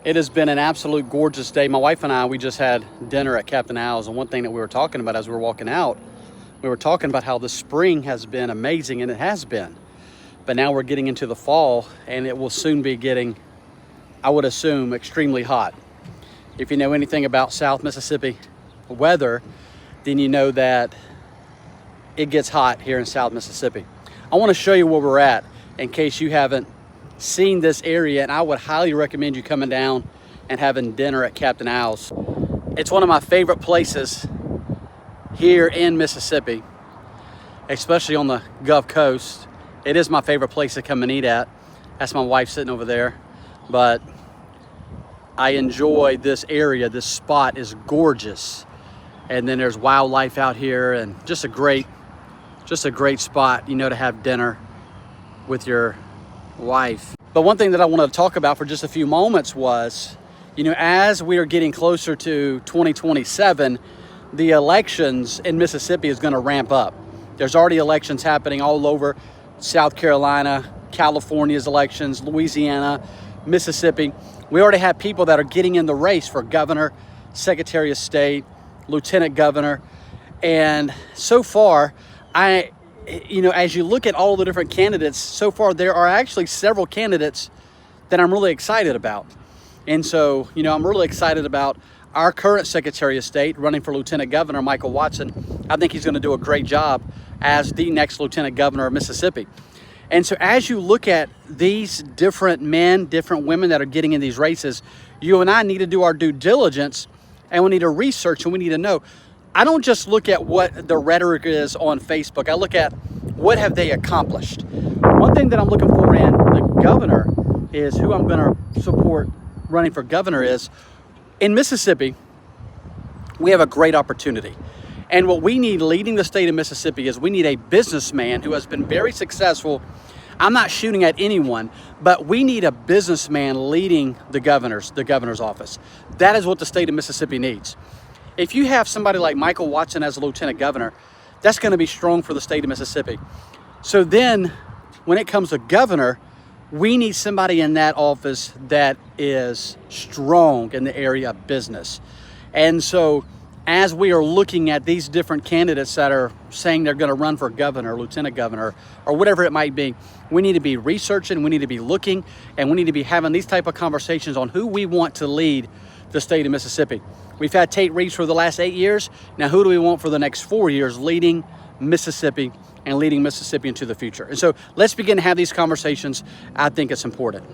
It has been an absolute gorgeous day. My wife and I, we just had dinner at Captain Al's, and one thing that we were talking about as we were walking out, we were talking about how the spring has been amazing, and it has been. But now we're getting into the fall, and it will soon be getting, I would assume, extremely hot. If you know anything about South Mississippi weather, then you know that it gets hot here in South Mississippi. I want to show you where we're at in case you haven't seen this area, and I would highly recommend you coming down and having dinner at Captain Al's. It's one of my favorite places here in Mississippi, especially on the Gulf Coast. It is my favorite place to come and eat at. That's my wife sitting over there. But I enjoy this area. This spot is gorgeous. And then there's wildlife out here, and just a great spot, you know, to have dinner with your wife. But one thing that I wanted to talk about for just a few moments was, you know, as we are getting closer to 2027, the elections in Mississippi is going to ramp up. There's already elections happening all over South Carolina, California's elections, Louisiana, Mississippi. We already have people that are getting in the race for governor, secretary of state, lieutenant governor. And so far, as you look at all the different candidates, so far there are actually several candidates that I'm really excited about. And so, you know, I'm really excited about our current Secretary of State running for Lieutenant Governor, Michael Watson. I think he's going to do a great job as the next Lieutenant Governor of Mississippi. And so as you look at these different men, different women that are getting in these races, you and I need to do our due diligence, and we need to research, and we need to know. I don't just look at what the rhetoric is on Facebook. I look at what have they accomplished. One thing that I'm looking for in the governor is who I'm going to support running for governor is, in Mississippi, we have a great opportunity. And what we need leading the state of Mississippi is we need a businessman who has been very successful. I'm not shooting at anyone, but we need a businessman leading the governor's office. That is what the state of Mississippi needs. If you have somebody like Michael Watson as a lieutenant governor, that's going to be strong for the state of Mississippi. So then when it comes to governor, we need somebody in that office that is strong in the area of business. And so as we are looking at these different candidates that are saying they're going to run for governor, lieutenant governor, or whatever it might be, we need to be researching, we need to be looking, and we need to be having these type of conversations on who we want to lead the state of Mississippi. We've had Tate Reeves for the last 8 years. Now, who do we want for the next 4 years leading Mississippi and leading Mississippi into the future? And so let's begin to have these conversations. I think it's important.